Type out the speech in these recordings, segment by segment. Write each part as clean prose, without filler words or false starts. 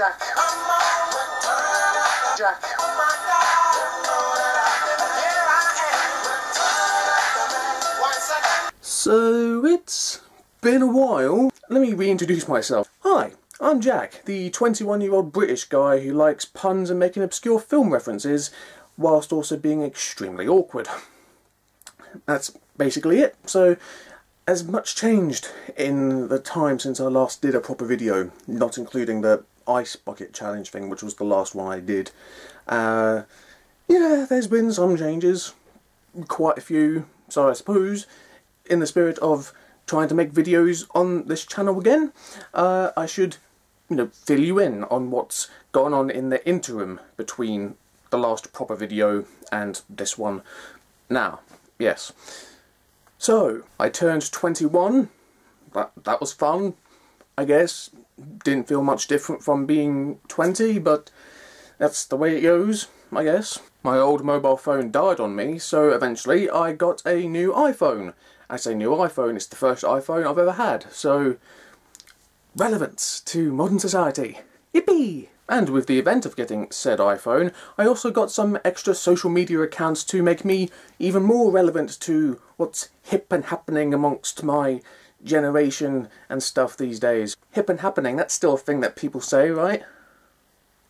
Jack. Jack. So it's been a while. Let me reintroduce myself. Hi, I'm Jack, the 21-year-old British guy who likes puns and making obscure film references, whilst also being extremely awkward. That's basically it. So, as much changed in the time since I last did a proper video, not including the ice bucket challenge thing, which was the last one I did. Yeah, there's been some changes, quite a few, so I suppose, in the spirit of trying to make videos on this channel again, I should, fill you in on what's gone on in the interim between the last proper video and this one now. Yes. So, I turned 21. That was fun, I guess. Didn't feel much different from being 20, but that's the way it goes, I guess. My old mobile phone died on me, so eventually I got a new iPhone. I say new iPhone, it's the first iPhone I've ever had, so relevance to modern society. Yippee! And with the event of getting said iPhone, I also got some extra social media accounts to make me even more relevant to what's hip and happening amongst my generation and stuff these days. Hip and happening, that's still a thing that people say, right?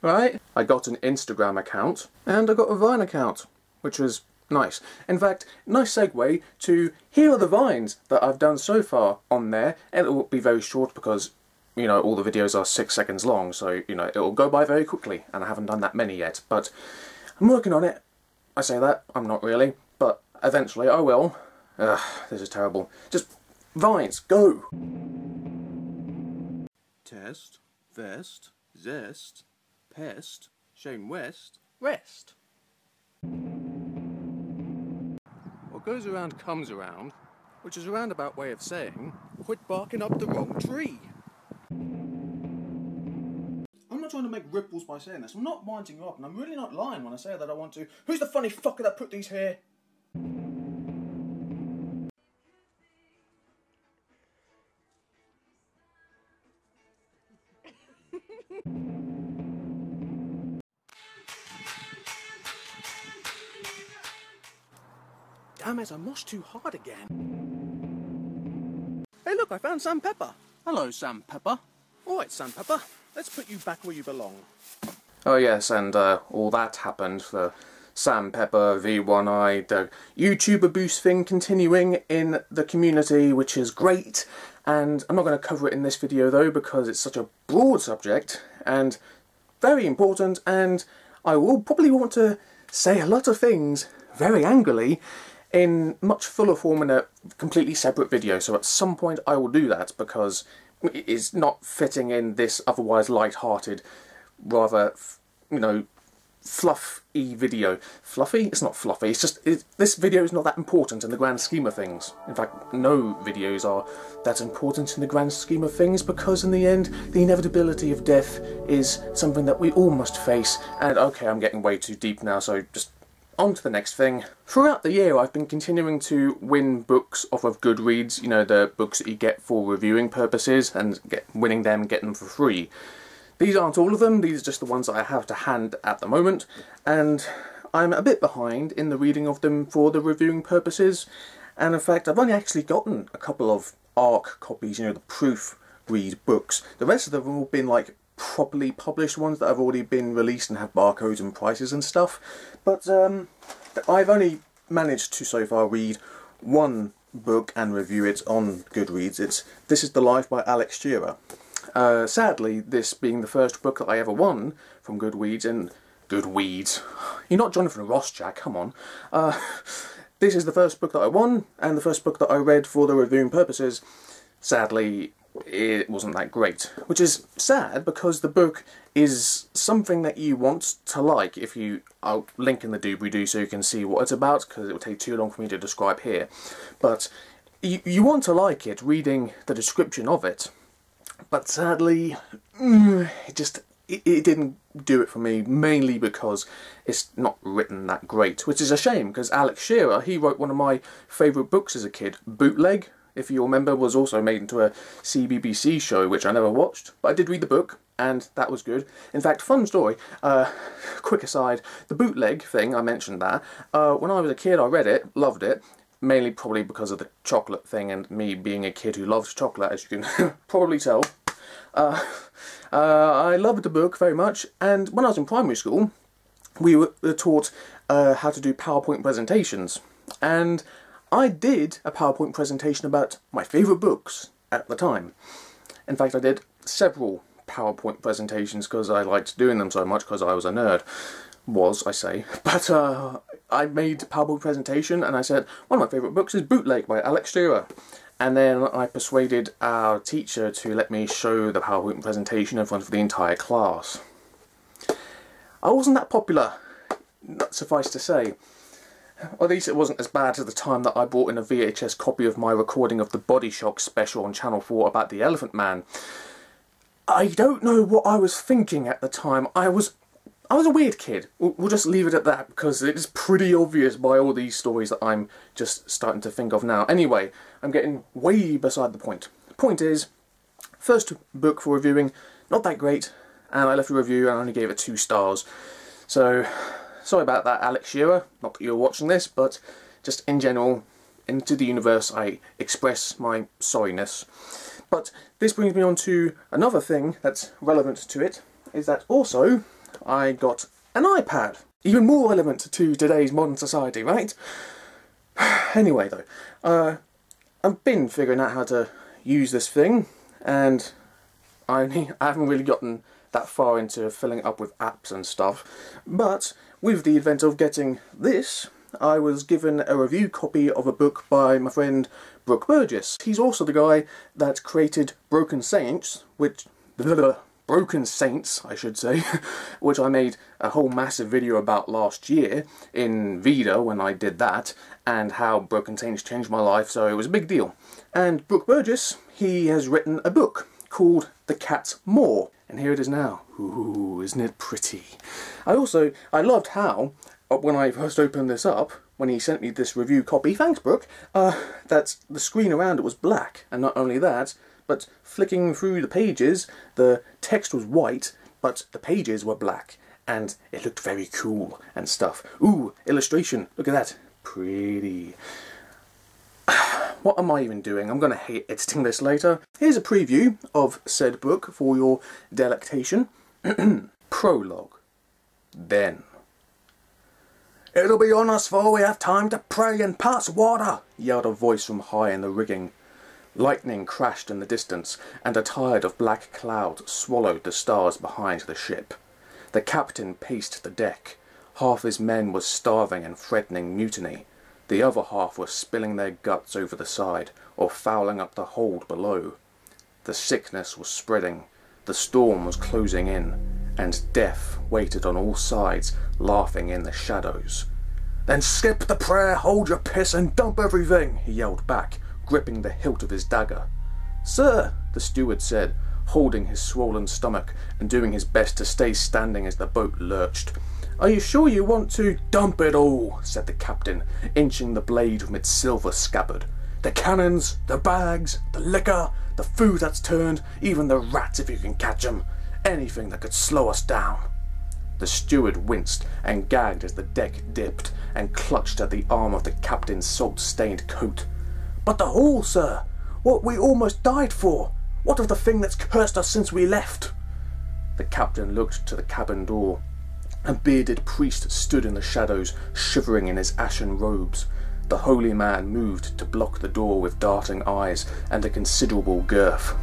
Right? I got an Instagram account, and I got a Vine account, which was nice. In fact, nice segue to here are the Vines that I've done so far on there, and it will be very short because, all the videos are 6 seconds long, so, it will go by very quickly, and I haven't done that many yet, but I'm working on it. I say that, I'm not really, but eventually I will. Ugh, this is terrible. Just Vines, go! Test, vest, zest, pest, Shane West, rest. What goes around comes around, which is a roundabout way of saying, quit barking up the wrong tree. I'm not trying to make ripples by saying this, I'm not winding you up, and I'm really not lying when I say that I want to. Who's the funny fucker that put these here? Damn it, I mushed too hard again. Hey look, I found Sam Pepper. Hello, Sam Pepper. Alright, Sam Pepper, let's put you back where you belong. Oh yes, and all that happened, the Sam Pepper V1I, the YouTuber boost thing continuing in the community, which is great. And I'm not going to cover it in this video though, because it's such a broad subject, and very important, and I will probably want to say a lot of things, very angrily, in much fuller form in a completely separate video, so at some point I will do that, because it is not fitting in this otherwise light-hearted, rather, fluffy video. Fluffy? It's not fluffy, it's just, this video is not that important in the grand scheme of things. In fact, no videos are that important in the grand scheme of things, because in the end, the inevitability of death is something that we all must face. And okay, I'm getting way too deep now, so just on to the next thing. Throughout the year I've been continuing to win books off of Goodreads, the books that you get for reviewing purposes, and winning them, getting them for free. These aren't all of them, these are just the ones that I have to hand at the moment, and I'm a bit behind in the reading of them for the reviewing purposes, and in fact I've only actually gotten a couple of ARC copies, the proofread books. The rest of them have all been like properly published ones that have already been released and have barcodes and prices and stuff, but I've only managed to so far read one book and review it on Goodreads. This is the Life by Alex Shearer. Sadly, this being the first book that I ever won from Goodreads, and Goodreads, you're not Jonathan Ross, Jack, come on. This is the first book that I won, and the first book that I read for the reviewing purposes. Sadly, it wasn't that great, which is sad because the book is something that you want to like. I'll link in the doobly-doo so you can see what it's about, because it would take too long for me to describe here, but you want to like it reading the description of it, but sadly it didn't do it for me, mainly because it's not written that great, which is a shame, because Alex Shearer, he wrote one of my favourite books as a kid, Bootleg. if you remember, was also made into a CBBC show, which I never watched, but I did read the book, and that was good. In fact, fun story, quick aside, the bootleg thing, I mentioned that. When I was a kid, I read it, loved it, mainly probably because of the chocolate thing, and me being a kid who loves chocolate, as you can probably tell. I loved the book very much, and when I was in primary school, we were taught how to do PowerPoint presentations, and I did a PowerPoint presentation about my favourite books at the time. In fact, I did several PowerPoint presentations because I liked doing them so much because I was a nerd. I say. But I made a PowerPoint presentation and I said, one of my favourite books is Bootleg by Alex Shearer. And then I persuaded our teacher to let me show the PowerPoint presentation in front of the entire class. I wasn't that popular, suffice to say. Or at least it wasn't as bad at the time that I bought in a VHS copy of my recording of the Body Shock special on Channel 4 about the Elephant Man. I don't know what I was thinking at the time. I was a weird kid. We'll just leave it at that, because it is pretty obvious by all these stories that I'm just starting to think of now. Anyway, I'm getting way beside the point. The point is, first book for reviewing, not that great, and I left a review and I only gave it 2 stars. So, sorry about that, Alex Shearer. Not that you're watching this, but just in general, into the universe, I express my sorriness. But this brings me on to another thing that's relevant to it, is that also I got an iPad. Even more relevant to today's modern society, right? Anyway though, I've been figuring out how to use this thing, and I haven't really gotten that far into filling it up with apps and stuff, but with the advent of getting this, I was given a review copy of a book by my friend Brooke Burgess. He's also the guy that created Broken Saints, Broken Saints, I should say, which I made a whole massive video about last year in Vida when I did that, and how Broken Saints changed my life, so it was a big deal. And Brooke Burgess, he has written a book called The Cat's Maw, and here it is now. Ooh, isn't it pretty? I loved how, when I first opened this up, when he sent me this review copy, thanks Brooke, that the screen around it was black, and not only that, but flicking through the pages, the text was white, but the pages were black, and it looked very cool and stuff. Ooh, illustration, look at that, pretty. What am I even doing? I'm going to hate editing this later. Here's a preview of said book for your delectation. Prologue. Then. "It'll be on us before we have time to pray and pass water," yelled a voice from high in the rigging. Lightning crashed in the distance, and a tide of black cloud swallowed the stars behind the ship. The captain paced the deck. Half his men were starving and threatening mutiny. The other half were spilling their guts over the side, or fouling up the hold below. The sickness was spreading, the storm was closing in, and death waited on all sides, laughing in the shadows. "Then skip the prayer, hold your piss, and dump everything," he yelled back, gripping the hilt of his dagger. "Sir," the steward said, holding his swollen stomach and doing his best to stay standing as the boat lurched. "Are you sure you want to—" "Dump it all," said the captain, inching the blade from its silver scabbard. "The cannons, the bags, the liquor, the food that's turned, even the rats if you can catch 'em. Anything that could slow us down." The steward winced and gagged as the deck dipped, and clutched at the arm of the captain's salt-stained coat. "But the hall, sir! What we almost died for! What of the thing that's cursed us since we left?" The captain looked to the cabin door. A bearded priest stood in the shadows, shivering in his ashen robes. The holy man moved to block the door with darting eyes and a considerable girth.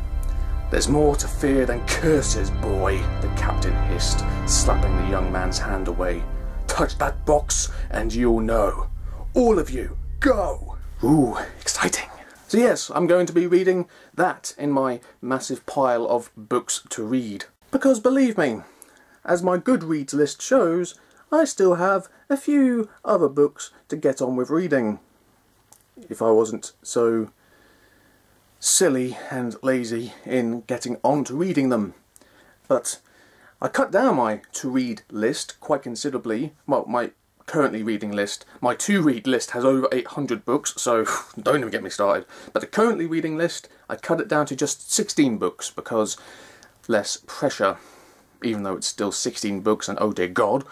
"There's more to fear than curses, boy," the captain hissed, slapping the young man's hand away. "Touch that box and you'll know. All of you, go!" Ooh, exciting. So yes, I'm going to be reading that in my massive pile of books to read. Because believe me, as my Goodreads list shows, I still have a few other books to get on with reading. If I wasn't so silly and lazy in getting on to reading them. But I cut down my to-read list quite considerably. Well, my currently reading list. My to-read list has over 800 books, so don't even get me started. But the currently reading list, I cut it down to just 16 books because less pressure, even though it's still 16 books and oh dear God.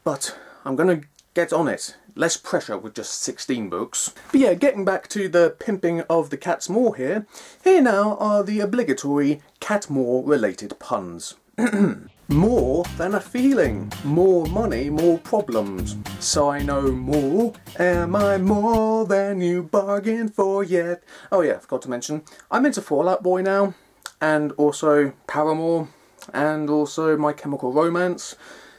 But I'm going to get on it. Less pressure with just 16 books. But yeah, getting back to the pimping of the cat's maw here. Here now are the obligatory cat maw related puns. More than a feeling. More money, more problems. So I know more. Am I more than you bargained for yet? Oh yeah, forgot to mention, I'm into Fall Out Boy now. And also Paramore. And also My Chemical Romance.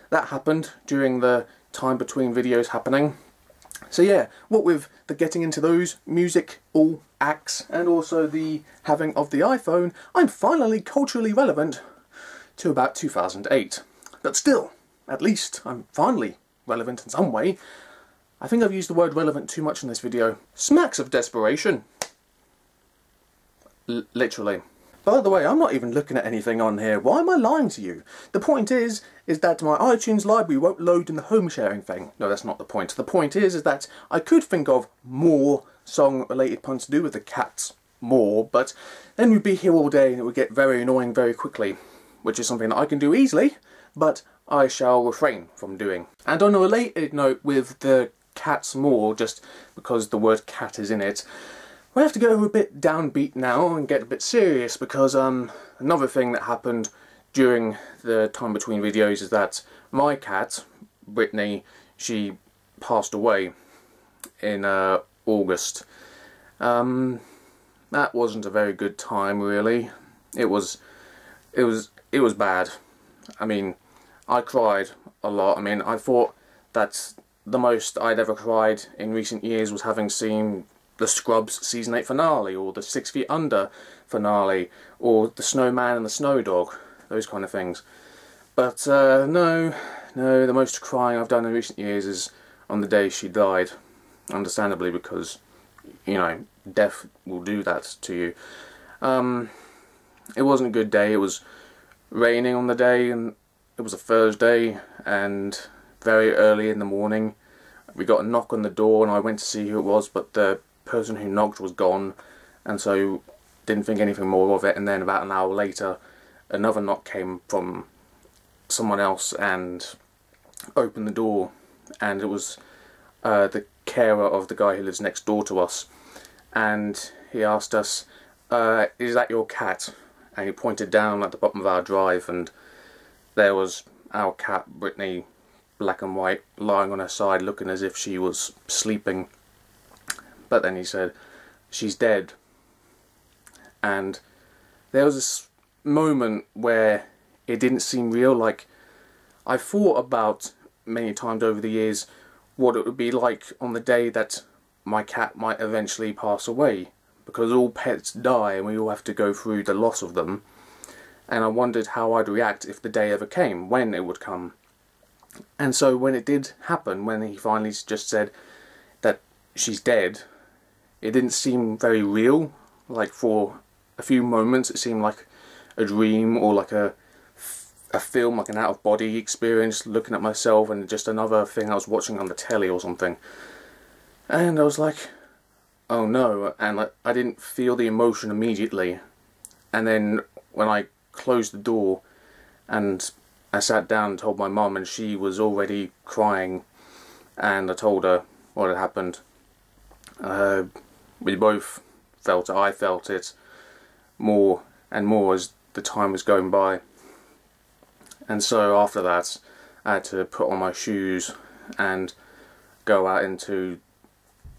That happened during the time between videos happening. So yeah, what with the getting into those music all acts and also the having of the iPhone, I'm finally culturally relevant to about 2008. But still, at least I'm finally relevant in some way. I think I've used the word relevant too much in this video. Smacks of desperation. Literally. By the way, I'm not even looking at anything on here. Why am I lying to you? The point is that my iTunes library won't load in the home sharing thing. No, that's not the point. The point is that I could think of more song-related puns to do with the cats more, but then we'd be here all day and it would get very annoying very quickly, which is something that I can do easily, but I shall refrain from doing. And on a related note with the cat's maw, just because the word cat is in it, we have to go a bit downbeat now and get a bit serious because another thing that happened during the time between videos is that my cat, Brittany, she passed away in August. That wasn't a very good time, really. It was bad. I mean, I cried a lot. I mean, I thought that the most I'd ever cried in recent years was having seen the Scrubs Season 8 finale, or the 6 Feet Under finale, or the Snowman and the Snow Dog, those kind of things. But no, the most crying I've done in recent years is on the day she died. Understandably, because, you know, death will do that to you. It wasn't a good day. It was raining on the day, and it was a Thursday, and very early in the morning we got a knock on the door, and I went to see who it was, but the person who knocked was gone, and so didn't think anything more of it. And then about an hour later another knock came from someone else and opened the door, and it was the carer of the guy who lives next door to us, and he asked us, is that your cat? And he pointed down at the bottom of our drive, and there was our cat, Brittany, black and white, lying on her side looking as if she was sleeping. But then he said, she's dead. And there was this moment where it didn't seem real. Like, I thought about many times over the years what it would be like on the day that my cat might eventually pass away, because all pets die and we all have to go through the loss of them. And I wondered how I'd react if the day ever came, when it would come. And so when it did happen, when he finally just said that she's dead, it didn't seem very real. Like, for a few moments it seemed like a dream, or like a film, like an out-of-body experience, looking at myself and just another thing I was watching on the telly or something. And I was like, oh no, and I didn't feel the emotion immediately. And then when I closed the door and I sat down and told my mum, and she was already crying, and I told her what had happened. We both felt it. I felt it more and more as the time was going by. And so after that I had to put on my shoes and go out into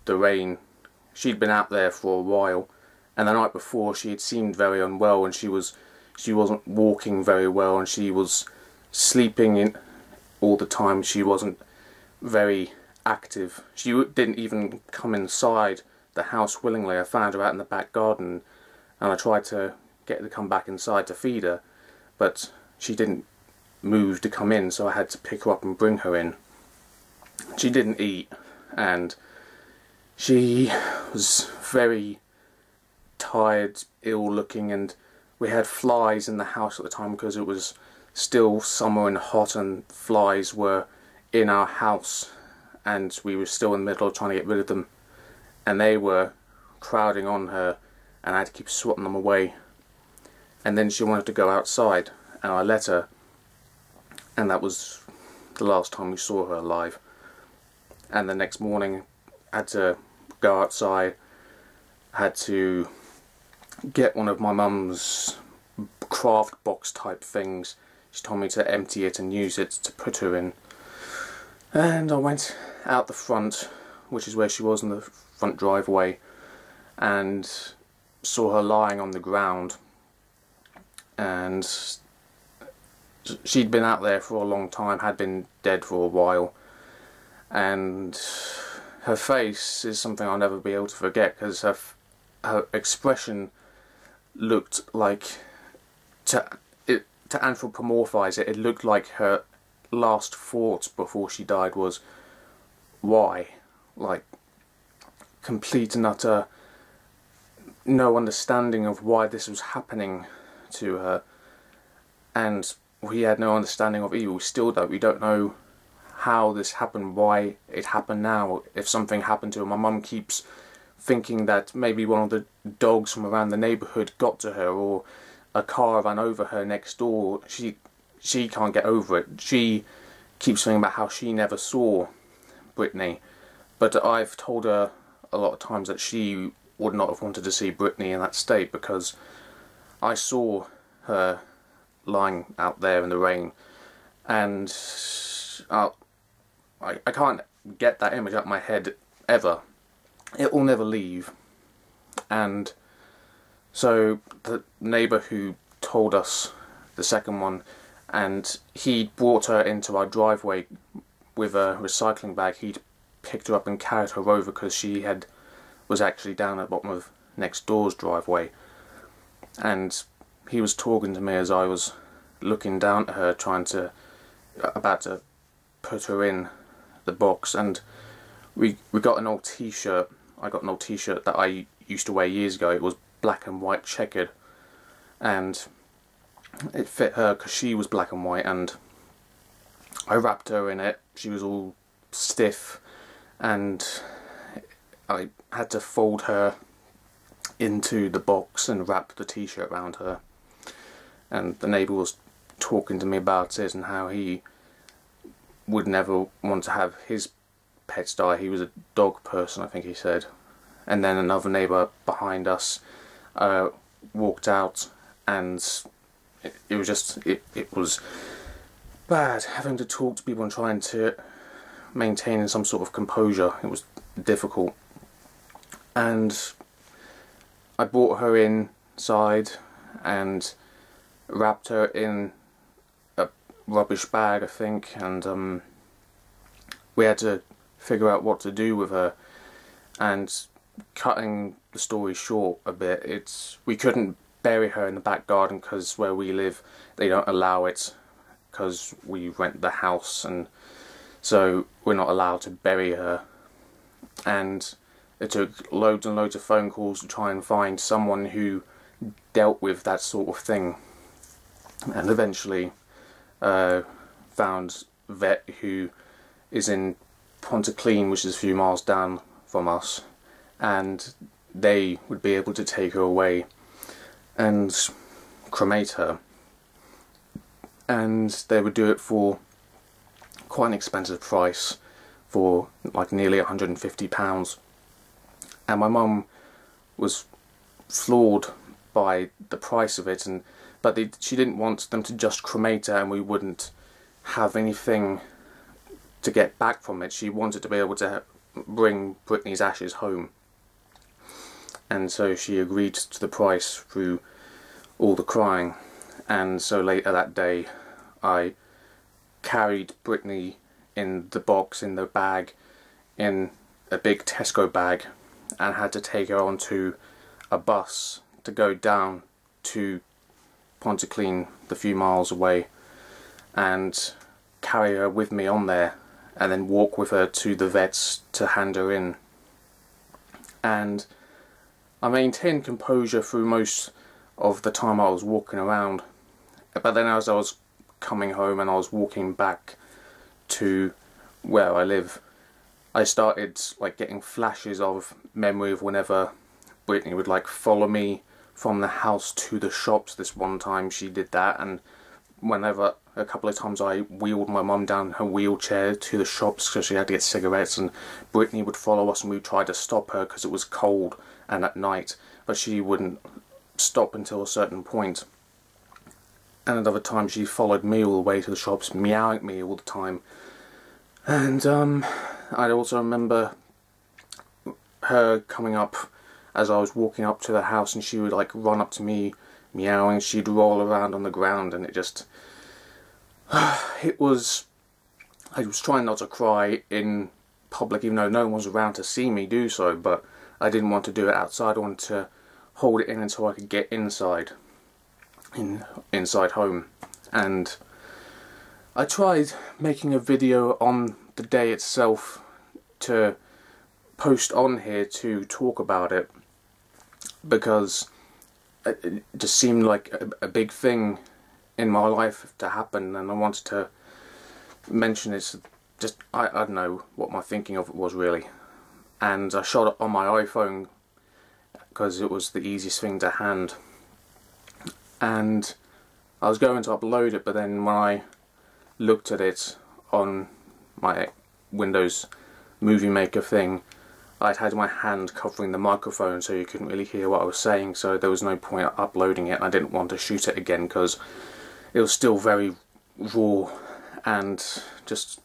the rain. She'd been out there for a while, and the night before she had seemed very unwell, and she wasn't walking very well, and she was sleeping in all the time. She wasn't very active. She didn't even come inside the house willingly. I found her out in the back garden, and I tried to get her to come back inside to feed her, but she didn't move to come in, so I had to pick her up and bring her in. She didn't eat, and she was very tired, ill looking, and we had flies in the house at the time because it was still summer and hot, and flies were in our house. and we were still in the middle of trying to get rid of them, and they were crowding on her, and I had to keep swatting them away. And then she wanted to go outside, and I let her, and that was the last time we saw her alive. And the next morning I had to go outside, had to get one of my mum's craft box type things. She told me to empty it and use it to put her in. And I went out the front, which is where she was in the front driveway, and saw her lying on the ground. And she'd been out there for a long time, had been dead for a while, and her face is something I'll never be able to forget, because her expression looked like, to anthropomorphise it, it looked like her last thought before she died was, why? Like, complete and utter no understanding of why this was happening to her, and we had no understanding of evil. We still don't. We don't know how this happened, why it happened now, if something happened to her. My mum keeps thinking that maybe one of the dogs from around the neighbourhood got to her, or a car ran over her next door. She can't get over it. She keeps thinking about how she never saw Brittany, but I've told her a lot of times that she would not have wanted to see Brittany in that state, because I saw her lying out there in the rain, and I can't get that image out of my head ever. It will never leave. And so the neighbour who told us, the second one, and he brought her into our driveway with a recycling bag. He'd picked her up and carried her over because she was actually down at the bottom of next door's driveway, and he was talking to me as I was looking down at her, about to put her in the box. And we got an old t-shirt. I got an old t-shirt that I used to wear years ago. It was black and white checkered, and it fit her because she was black and white, and I wrapped her in it. She was all stiff, and I had to fold her into the box and wrap the t-shirt around her. And the neighbour was talking to me about it and how he would never want to have his pets die. He was a dog person, I think he said. And then another neighbour behind us walked out, and it was bad having to talk to people and trying to maintain some sort of composure. It was difficult. And I brought her inside and wrapped her in a rubbish bag, I think, and we had to figure out what to do with her. And cutting the story short a bit, we couldn't bury her in the back garden because where we live they don't allow it, because we rent the house, and so we're not allowed to bury her. And it took loads and loads of phone calls to try and find someone who dealt with that sort of thing, and eventually found a vet who is in Pontyclean, which is a few miles down from us, and they would be able to take her away and cremate her, and they would do it for quite an expensive price, for like nearly £150. And my mum was floored by the price of it, but she didn't want them to just cremate her and we wouldn't have anything to get back from it. She wanted to be able to bring Brittany's ashes home, and so she agreed to the price through all the crying. And so later that day I carried Brittany in the box, in the bag, in a big Tesco bag, and had to take her onto a bus to go down to Pontyclean, the few miles away, and carry her with me on there, and then walk with her to the vets to hand her in. And I maintained composure through most of the time I was walking around, but then as I was coming home and I was walking back to where I live, I started like getting flashes of memory of whenever Brittany would like follow me from the house to the shops. This one time she did that, and whenever a couple of times I wheeled my mum down her wheelchair to the shops because she had to get cigarettes, and Brittany would follow us and we would try to stop her because it was cold and at night, but she wouldn't stop until a certain point. And another time she followed me all the way to the shops, meowing at me all the time. And I also remember her coming up as I was walking up to the house, and she would like run up to me meowing. She'd roll around on the ground, and it just it was, I was trying not to cry in public even though no one was around to see me do so, but I didn't want to do it outside. I wanted to hold it in until I could get inside home. And I tried making a video on the day itself to post on here to talk about it, because it just seemed like a big thing in my life to happen, and I wanted to mention it. Just I don't know what my thinking of it was really, and I shot it on my iPhone because it was the easiest thing to hand, and I was going to upload it, but then when I looked at it on my Windows Movie Maker thing, I'd had my hand covering the microphone so you couldn't really hear what I was saying, so there was no point uploading it, and I didn't want to shoot it again because it was still very raw, and just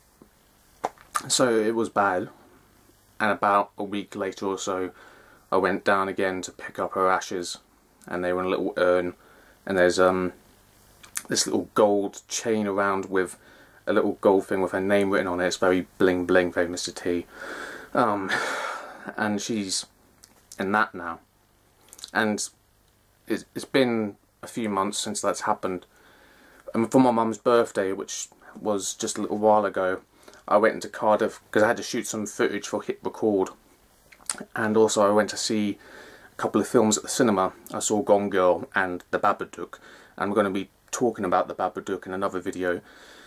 so it was bad. And about a week later or so I went down again to pick up her ashes, and they were in a little urn, and there's this little gold chain around with a little gold thing with her name written on it. It's very bling bling, very Mr. T. And she's in that now, and it's been a few months since that's happened. And for my mum's birthday, which was just a little while ago, I went into Cardiff because I had to shoot some footage for HitRECord, and also I went to see a couple of films at the cinema. I saw Gone Girl and The Babadook, and we're going to be talking about The Babadook in another video,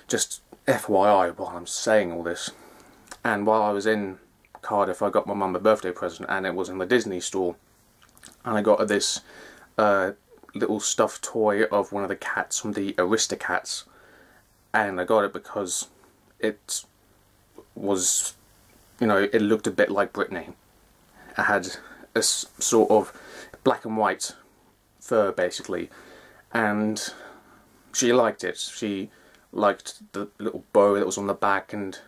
just FYI while I'm saying all this. And while I was in Cardiff, I got my mum a birthday present, and it was in the Disney store, and I got her this little stuffed toy of one of the cats from the Aristocats, and I got it because it was, you know, it looked a bit like Brittany. It had a sort of black and white fur basically, and she liked it. She liked the little bow that was on the back and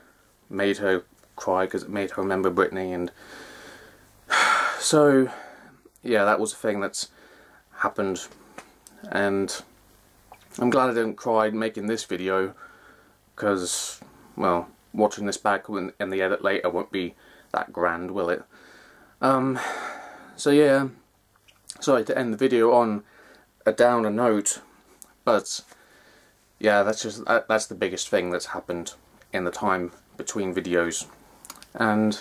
made her cry because it made her remember Brittany. And so yeah, that was a thing that's happened, and I'm glad I didn't cry making this video, because, well, watching this back in the edit later won't be that grand, will it? So yeah, sorry to end the video on a downer note, but yeah, that's the biggest thing that's happened in the time between videos. And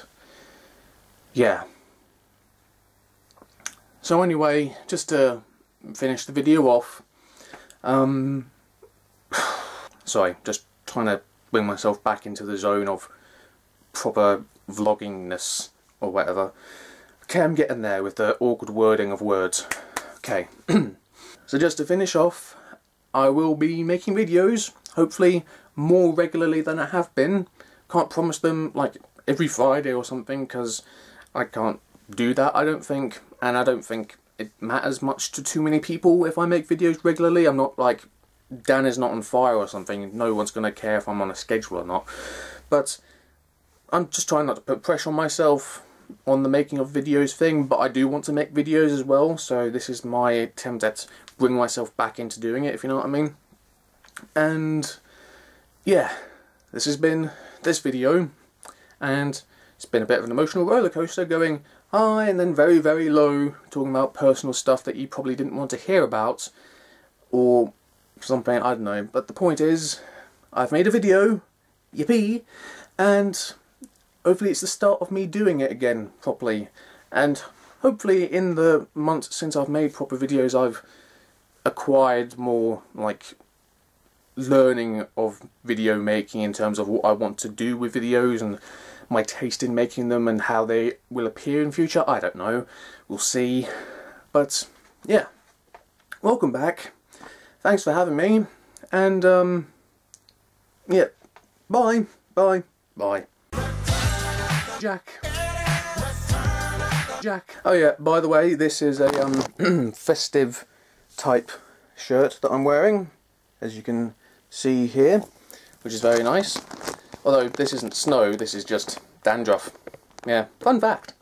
yeah, so anyway, just to finish the video off, sorry, just trying to bring myself back into the zone of proper vloggingness or whatever. Okay, I'm getting there with the awkward wording of words. Okay, so just to finish off, I will be making videos, hopefully more regularly than I have been. Can't promise them like every Friday or something, because I can't do that, I don't think, and I don't think it matters much to too many people if I make videos regularly. I'm not like Dan is not on fire or something. No one's going to care if I'm on a schedule or not. But I'm just trying not to put pressure on myself on the making of videos thing, but I do want to make videos as well, so this is my attempt at bringing myself back into doing it, if you know what I mean. And yeah, this has been this video, and it's been a bit of an emotional roller coaster, going high and then very, very low, talking about personal stuff that you probably didn't want to hear about, or something, I don't know. But the point is, I've made a video, yippee, and hopefully it's the start of me doing it again properly. And hopefully in the months since I've made proper videos, I've acquired more like learning of video making in terms of what I want to do with videos, and my taste in making them and how they will appear in future. I don't know. We'll see. But, yeah. Welcome back. Thanks for having me. And, yeah. Bye. Bye. Bye. Jack. Oh yeah, by the way, this is a festive type shirt that I'm wearing, as you can see here, which is very nice. Although this isn't snow, this is just dandruff. Yeah, fun fact.